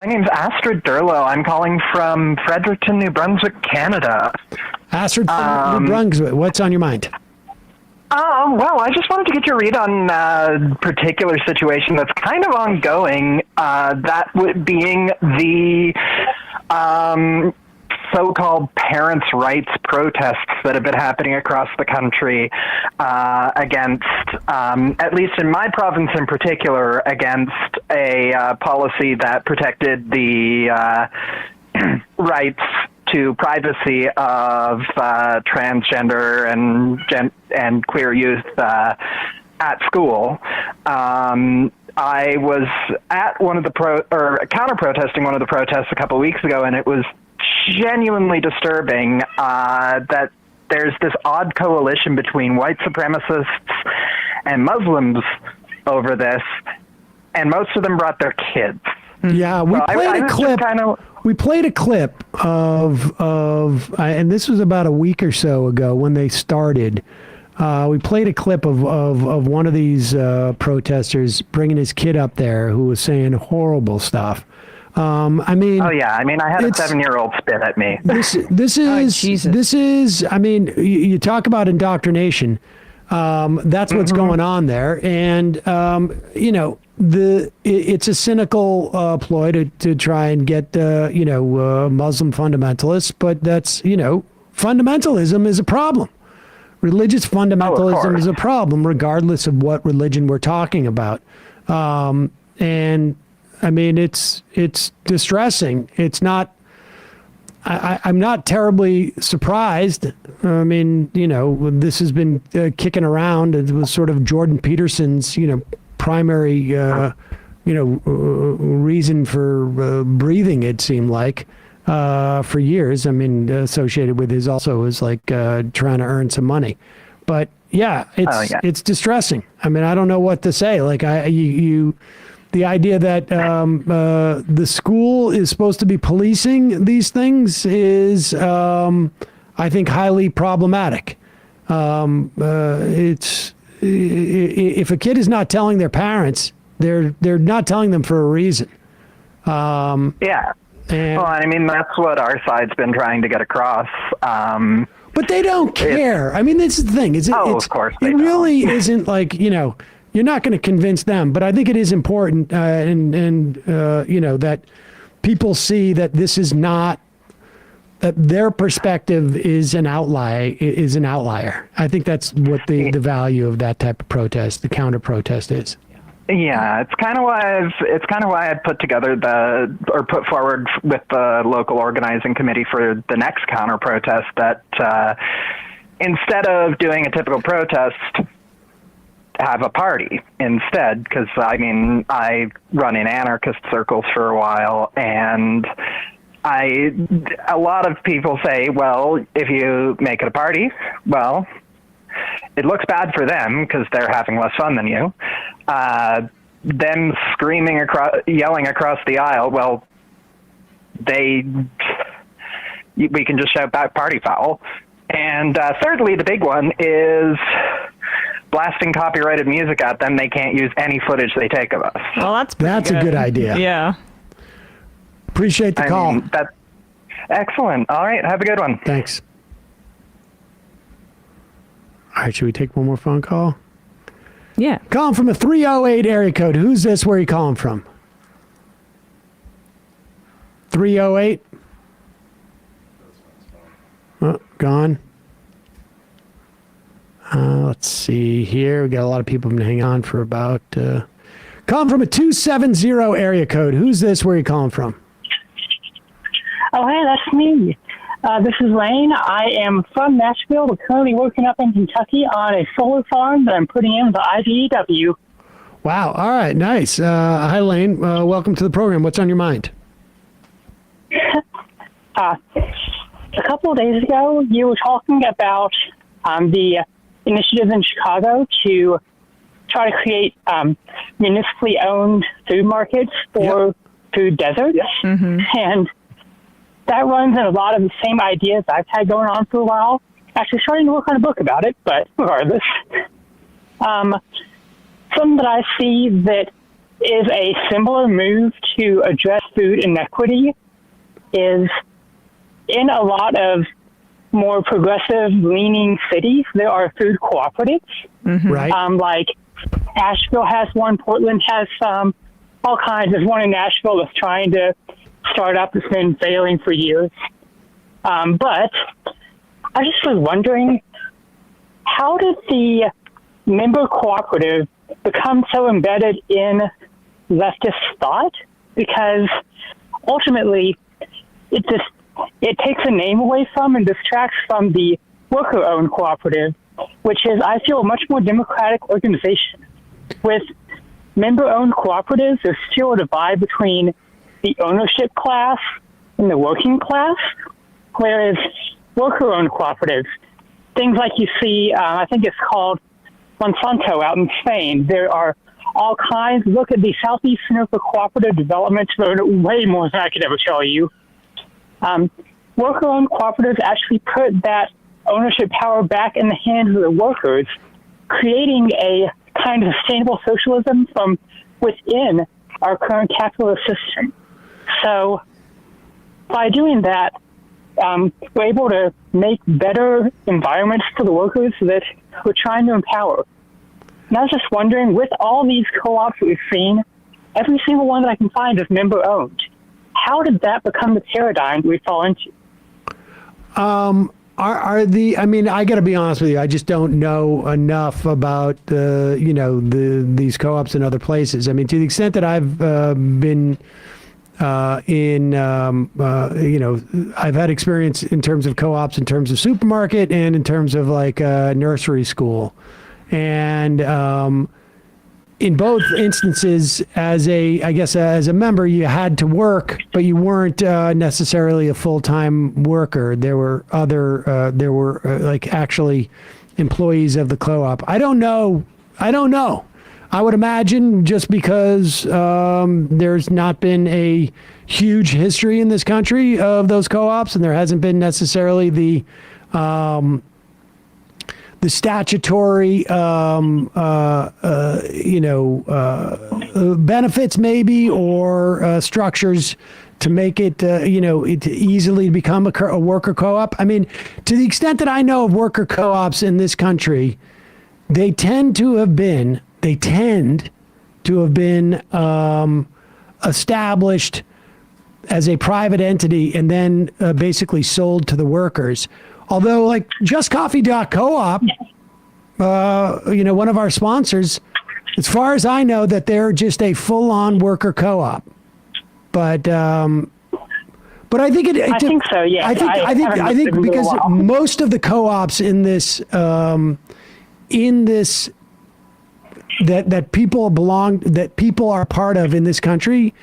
My name's Astrid Durlow. I'm calling from Fredericton, New Brunswick, Canada. Astrid from New Brunswick, what's on your mind? Well, I just wanted to get your read on a particular situation that's kind of ongoing, being the so-called parents' rights protests that have been happening across the country against, at least in my province in particular, against a policy that protected the rights to privacy of transgender and queer youth at school. I was at one of the counter-protesting one of the protests a couple of weeks ago, and it was genuinely disturbing that there's this odd coalition between white supremacists and Muslims over this, and most of them brought their kids. Yeah, we played a clip. We played a clip of, and this was about a week or so ago when they started. We played a clip of one of these protesters bringing his kid up there who was saying horrible stuff. I mean, I had a 7-year-old spit at me. This is. I mean, you talk about indoctrination. That's what's going on there, and it's a cynical ploy to try and get Muslim fundamentalists, but that's fundamentalism is a problem. Religious fundamentalism is a problem, regardless of what religion we're talking about. And I mean, it's distressing. It's not. I'm not terribly surprised. I mean, this has been kicking around. It was sort of Jordan Peterson's, primary, reason for breathing. It seemed like for years. I mean, associated with his also is like trying to earn some money. But yeah, it's distressing. I mean, I don't know what to say. Like the idea that the school is supposed to be policing these things is, I think, highly problematic. If a kid is not telling their parents, they're not telling them for a reason. Yeah. Well, I mean, that's what our side's been trying to get across. But they don't care. I mean, this is the thing. Of course they don't. It really don't. Isn't like, you're not going to convince them, but I think it is important, that people see that this is not, that their perspective is an outlier. I think that's what the value of that type of protest, the counter protest, is. Yeah, it's kind of why I put forward with the local organizing committee for the next counter protest that instead of doing a typical protest, have a party instead, because I run in anarchist circles for a while, and a lot of people say, well, if you make it a party, well, it looks bad for them because they're having less fun than you. Them yelling across the aisle, well, we can just shout back party foul. And thirdly, the big one is blasting copyrighted music at them. They can't use any footage they take of us. Well, that's a good idea. Yeah. Appreciate the call. That's excellent. All right. Have a good one. Thanks. All right. Should we take one more phone call? Yeah. Calling from a 308 area code. Who's this? Where are you calling from? 308? Oh, gone. Let's see here. We got a lot of people been hanging on for about... calling from a 270 area code. Who's this? Where are you calling from? Oh, hey, that's me. This is Lane. I am from Nashville, but currently working up in Kentucky on a solar farm that I'm putting in with the IBEW. Wow. All right. Nice. Hi, Lane. Welcome to the program. What's on your mind? A couple of days ago, you were talking about the initiative in Chicago to try to create municipally owned food markets for food deserts. Mm-hmm. And that runs in a lot of the same ideas I've had going on for a while. Actually starting to work on a book about it, but regardless. Something that I see that is a similar move to address food inequity is in a lot of more progressive leaning cities, there are food cooperatives. Right. Like Asheville has one, Portland has some, all kinds. There's one in Nashville that's trying to start up. It's been failing for years. But I just was wondering, how did the member cooperative become so embedded in leftist thought? Because ultimately, it takes a name away from and distracts from the worker-owned cooperative, which is, I feel, a much more democratic organization. With member-owned cooperatives, there's still a divide between the ownership class and the working class, whereas worker-owned cooperatives, things like you see, I think it's called Monsanto out in Spain, there are all kinds. Look at the Southeast Sunoco cooperative developments, they're way more than I could ever tell you. Worker-owned cooperatives actually put that ownership power back in the hands of the workers, creating a kind of sustainable socialism from within our current capitalist system. So by doing that, we're able to make better environments for the workers that we're trying to empower. And I was just wondering, with all these co-ops that we've seen, every single one that I can find is member-owned. How did that become the paradigm we fall into? I mean, I got to be honest with you. I just don't know enough about these co-ops in other places. I mean, to the extent that I've been I've had experience in terms of co-ops, in terms of supermarket, and in terms of like nursery school, and in both instances, as a member, you had to work, but you weren't necessarily a full-time worker. There were like actually employees of the co-op. I don't know. I would imagine just because there's not been a huge history in this country of those co-ops, and there hasn't been necessarily the statutory, benefits maybe, or structures to make it, it easily become a worker co-op. I mean, to the extent that I know of worker co-ops in this country, they tend to have been established as a private entity and then basically sold to the workers. Although, like JustCoffee.coop, one of our sponsors, as far as I know, that they're just a full-on worker co-op. But I think I think so. Yeah. I think because most of the co-ops in this that people are part of in this country,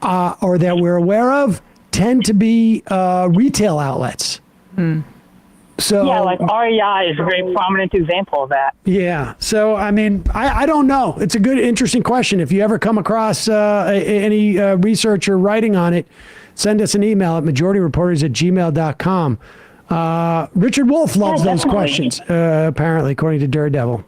or that we're aware of, tend to be retail outlets. So yeah, like REI is a very prominent example of that. Yeah. So I mean, I don't know. It's a good, interesting question. If you ever come across any research or writing on it, send us an email at majorityreporters@gmail.com. Richard Wolff loves those questions, apparently, according to Daredevil.